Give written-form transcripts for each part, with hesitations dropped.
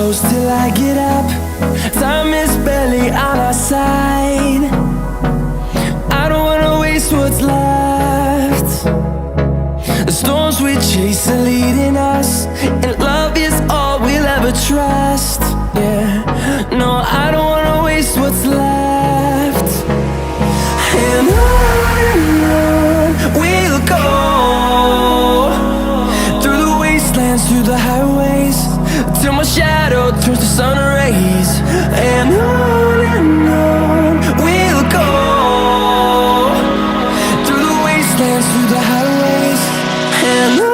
close till I get up. Time is barely on our side. I don't wanna waste what's left. The storms we chase are leading us, and love is all we'll ever trust. Yeah, no, I don't wanna waste what's left. And on we'll go, through the wastelands, through the highways, till my shadow turns to sun rays. And on we'll go, through the wastelands, through the highways, and on.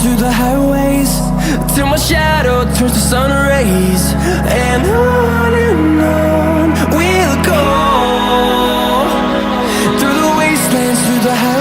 Through the highways, till my shadow turns to sun rays. And on we'll go, through the wastelands, through the highways.